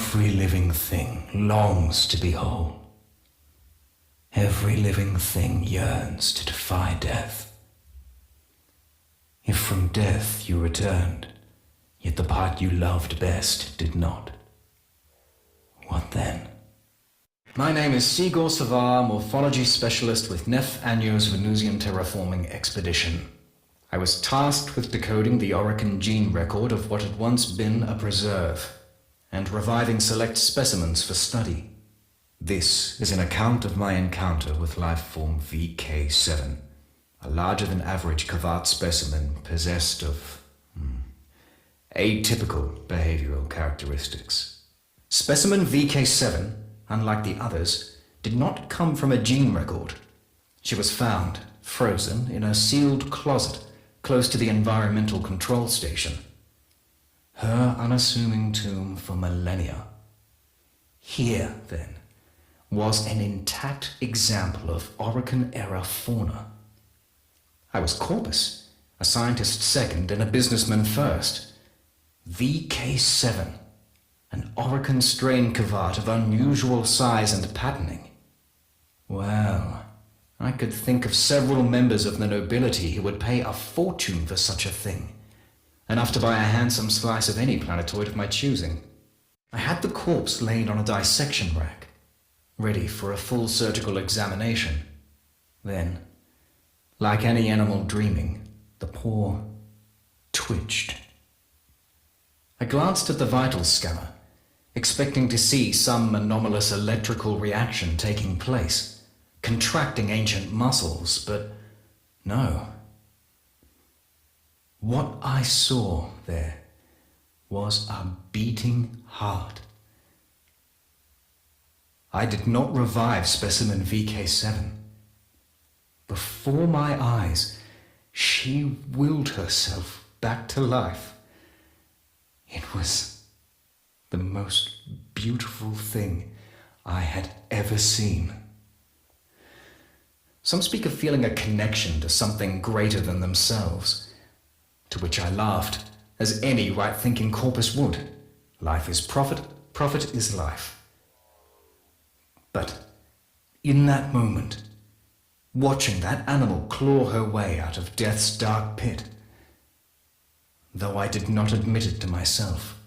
Every living thing longs to be whole. Every living thing yearns to defy death. If from death you returned, yet the part you loved best did not, what then? My name is Sigor Savar, morphology specialist with Nef Anyo's Venusian terraforming expedition. I was tasked with decoding the Orokin gene record of what had once been a preserve, and reviving select specimens for study. This is an account of my encounter with lifeform VK7, a larger-than-average Kavat specimen possessed of atypical behavioral characteristics. Specimen VK7, unlike the others, did not come from a gene record. She was found, frozen, in a sealed closet close to the environmental control station. Her unassuming tomb for millennia. Here, then, was an intact example of Orokin-era fauna. I was corpus, a scientist second and a businessman first. VK7, an Orokin strain Kavat of unusual size and patterning. Well, I could think of several members of the nobility who would pay a fortune for such a thing. Enough to buy a handsome slice of any planetoid of my choosing. I had the corpse laid on a dissection rack, ready for a full surgical examination. Then, like any animal dreaming, the paw twitched. I glanced at the vital scanner, expecting to see some anomalous electrical reaction taking place, contracting ancient muscles, but no. What I saw there was a beating heart. I did not revive specimen VK7. Before my eyes, she willed herself back to life. It was the most beautiful thing I had ever seen. Some speak of feeling a connection to something greater than themselves. To which I laughed, as any right-thinking corpus would. Life is profit, profit is life. But in that moment, watching that animal claw her way out of death's dark pit, though I did not admit it to myself,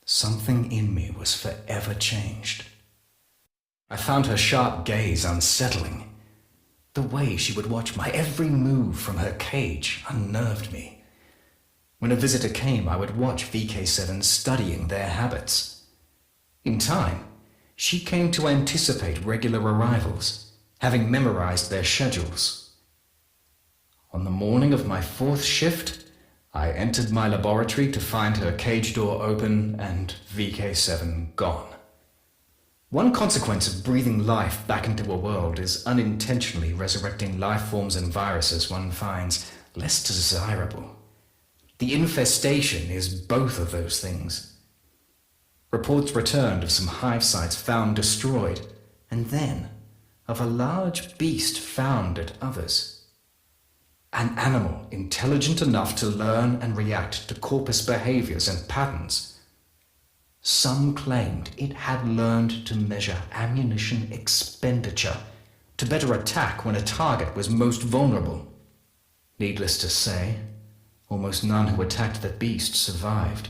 something in me was forever changed. I found her sharp gaze unsettling. The way she would watch my every move from her cage unnerved me. When a visitor came, I would watch VK7 studying their habits. In time, she came to anticipate regular arrivals, having memorized their schedules. On the morning of my 4th shift, I entered my laboratory to find her cage door open and VK7 gone. One consequence of breathing life back into a world is unintentionally resurrecting life forms and viruses one finds less desirable. The infestation is both of those things. Reports returned of some hive sites found destroyed, and then of a large beast found at others. An animal intelligent enough to learn and react to corpus behaviors and patterns. Some claimed it had learned to measure ammunition expenditure to better attack when a target was most vulnerable. Needless to say, almost none who attacked the beast survived.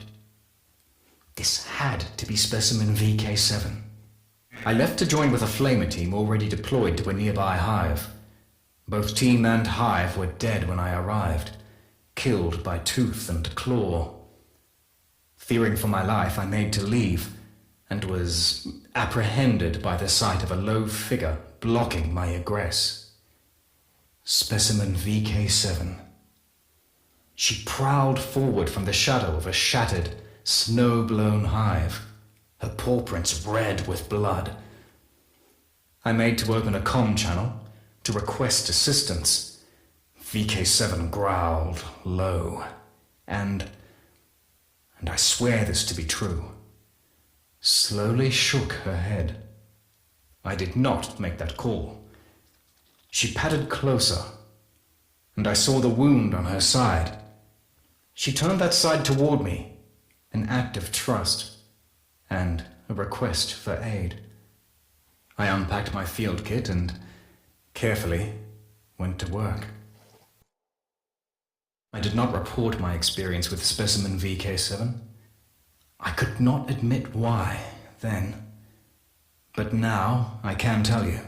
This had to be specimen VK7. I left to join with a flamer team already deployed to a nearby hive. Both team and hive were dead when I arrived, killed by tooth and claw. Fearing for my life, I made to leave, and was apprehended by the sight of a low figure blocking my egress. Specimen VK7. She prowled forward from the shadow of a shattered, snow-blown hive, her paw prints red with blood. I made to open a comm channel to request assistance. VK7 growled low, and I swear this to be true, slowly shook her head. I did not make that call. She patted closer, and I saw the wound on her side. She turned that side toward me, an act of trust. and a request for aid. I unpacked my field kit and carefully went to work. I did not report my experience with specimen VK7. I could not admit why then, but now I can tell you.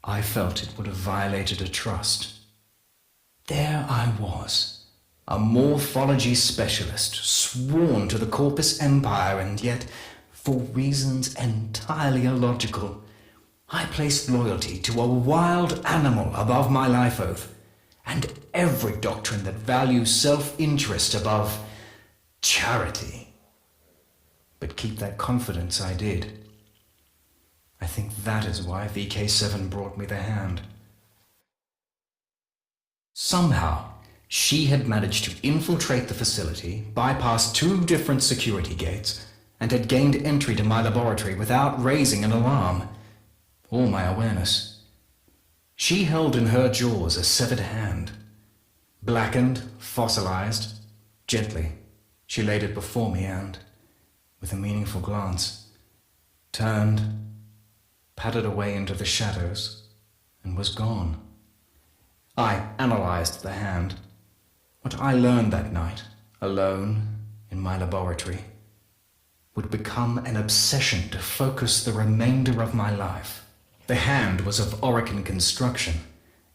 I felt it would have violated a trust. There I was, a morphology specialist, sworn to the corpus empire, and yet, for reasons entirely illogical, I placed loyalty to a wild animal above my life oath, and every doctrine that values self-interest above charity. But keep that confidence I did. I think that is why VK7 brought me the hand. Somehow, she had managed to infiltrate the facility, bypass 2 different security gates, and had gained entry to my laboratory without raising an alarm or my awareness. She held in her jaws a severed hand. Blackened, fossilized, gently, she laid it before me and, with a meaningful glance, turned, padded away into the shadows, and was gone. I analyzed the hand. What I learned that night, alone in my laboratory, would become an obsession to focus the remainder of my life. The hand was of Orokin construction,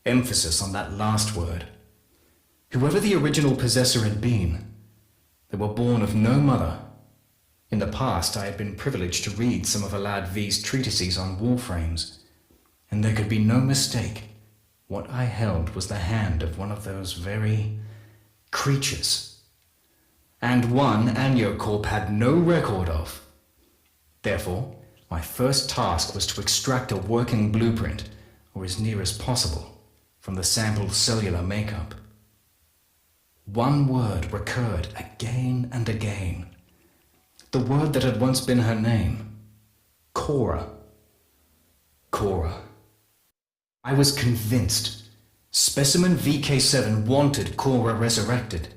emphasis on that last word. Whoever the original possessor had been, they were born of no mother. In the past, I had been privileged to read some of Alad V's treatises on warframes, and there could be no mistake. What I held was the hand of one of those very creatures, and one Aniocorp had no record of. Therefore, my first task was to extract a working blueprint, or as near as possible, from the sample's cellular makeup. One word recurred again and again. The word that had once been her name. Cora. Cora. I was convinced. Specimen VK7 wanted Cora resurrected.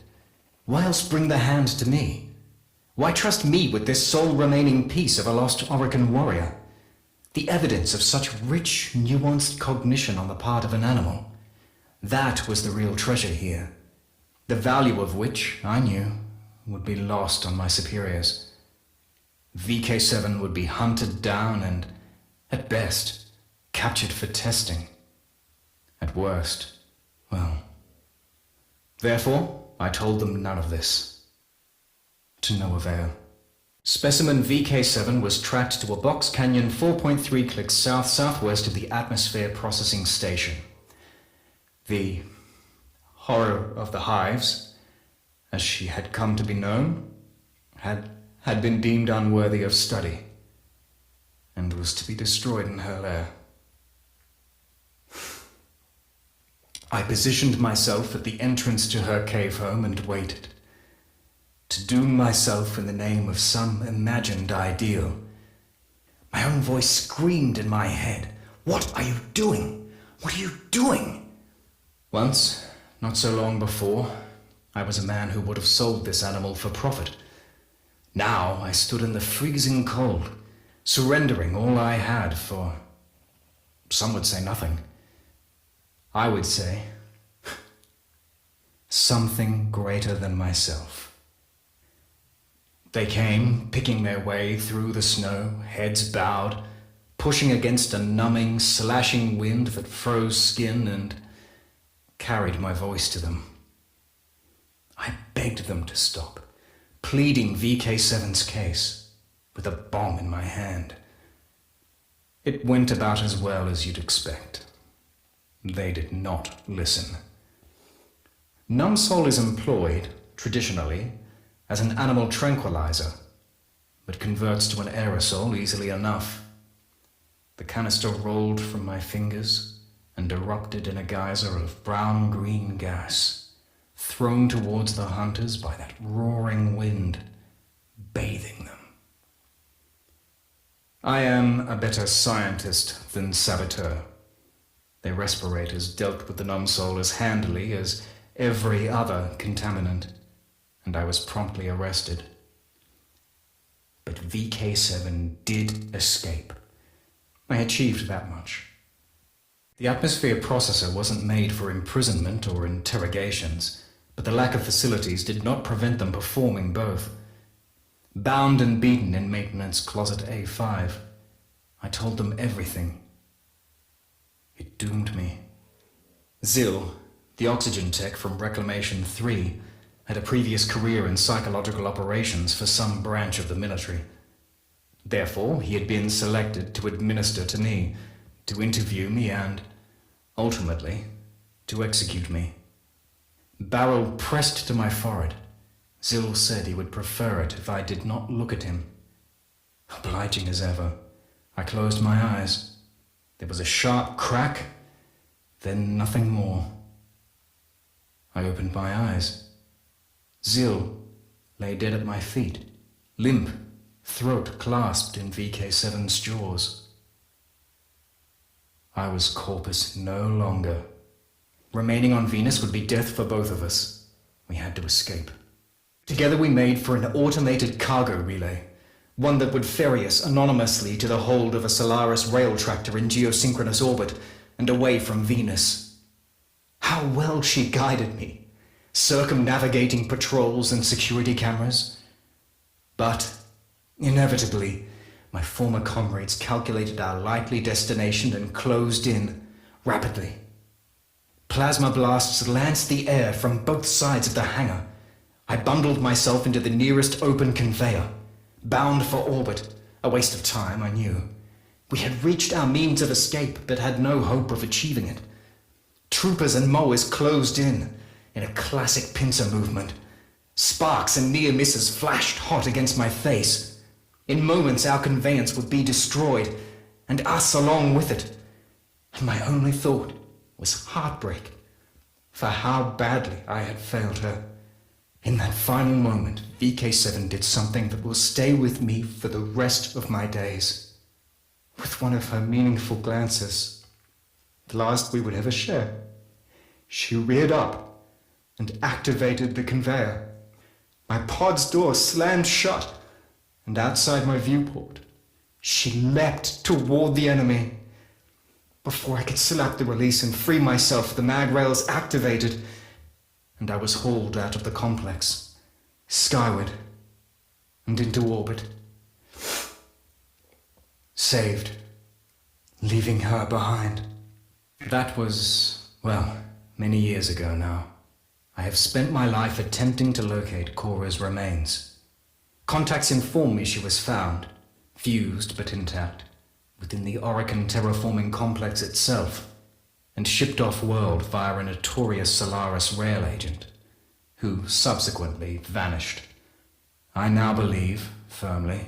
Why else bring the hand to me? Why trust me with this sole remaining piece of a lost Orokin warrior? The evidence of such rich, nuanced cognition on the part of an animal. That was the real treasure here. The value of which, I knew, would be lost on my superiors. VK7 would be hunted down and, at best, captured for testing. At worst, well. Therefore, I told them none of this. To no avail. Specimen VK7 was tracked to a box canyon 4.3 clicks south-southwest of the atmosphere processing station. The horror of the hives, as she had come to be known, had been deemed unworthy of study, and was to be destroyed in her lair. I positioned myself at the entrance to her cave home and waited, to doom myself in the name of some imagined ideal. My own voice screamed in my head, "What are you doing? What are you doing?" Once, not so long before, I was a man who would have sold this animal for profit. Now I stood in the freezing cold, surrendering all I had for, some would say nothing. I would say, something greater than myself. They came, picking their way through the snow, heads bowed, pushing against a numbing, slashing wind that froze skin and carried my voice to them. I begged them to stop, pleading VK7's case, with a bomb in my hand. It went about as well as you'd expect. They did not listen. Numsol is employed, traditionally, as an animal tranquilizer, but converts to an aerosol easily enough. The canister rolled from my fingers and erupted in a geyser of brown-green gas, thrown towards the hunters by that roaring wind, bathing them. I am a better scientist than saboteur. Their respirators dealt with the Numsol as handily as every other contaminant, and I was promptly arrested. But VK7 did escape. I achieved that much. The atmosphere processor wasn't made for imprisonment or interrogations, but the lack of facilities did not prevent them performing both. Bound and beaten in maintenance closet A5, I told them everything. It doomed me. Zil, the oxygen tech from Reclamation 3, had a previous career in psychological operations for some branch of the military. Therefore, he had been selected to administer to me, to interview me and, ultimately, to execute me. Barrel pressed to my forehead. Zil said he would prefer it if I did not look at him. Obliging as ever, I closed my eyes. There was a sharp crack, then nothing more. I opened my eyes. Zil lay dead at my feet, limp, throat clasped in VK7's jaws. I was corpus no longer. Remaining on Venus would be death for both of us. We had to escape. Together we made for an automated cargo relay, one that would ferry us anonymously to the hold of a Solaris rail tractor in geosynchronous orbit and away from Venus. How well she guided me, circumnavigating patrols and security cameras. But, inevitably, my former comrades calculated our likely destination and closed in rapidly. Plasma blasts lanced the air from both sides of the hangar. I bundled myself into the nearest open conveyor, bound for orbit. A waste of time, I knew. We had reached our means of escape, but had no hope of achieving it. Troopers and mowers closed in a classic pincer movement. Sparks and near misses flashed hot against my face. In moments, our conveyance would be destroyed, and us along with it. And my only thought was heartbreak for how badly I had failed her. In that final moment, VK7 did something that will stay with me for the rest of my days. With one of her meaningful glances, the last we would ever share, she reared up and activated the conveyor. My pod's door slammed shut, and outside my viewport, she leapt toward the enemy. Before I could slap the release and free myself, the mag rails activated, and I was hauled out of the complex, skyward, and into orbit. Saved, leaving her behind. That was, well, many years ago now. I have spent my life attempting to locate Cora's remains. Contacts inform me she was found, fused but intact, within the Oricon terraforming complex itself, and shipped off-world via a notorious Solaris rail agent, who subsequently vanished. I now believe, firmly,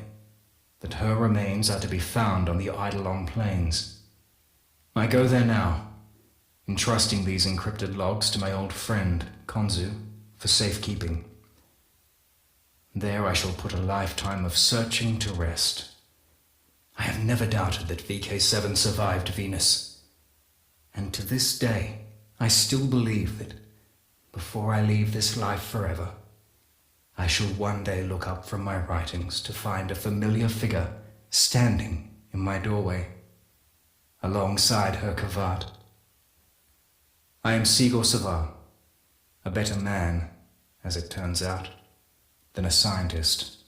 that her remains are to be found on the Eidolon Plains. I go there now, entrusting these encrypted logs to my old friend, Konzu, for safekeeping. There I shall put a lifetime of searching to rest. I have never doubted that VK7 survived Venus, and to this day I still believe that, before I leave this life forever, I shall one day look up from my writings to find a familiar figure standing in my doorway, alongside her Kavat. I am Sigor Savar, a better man, as it turns out, than a scientist.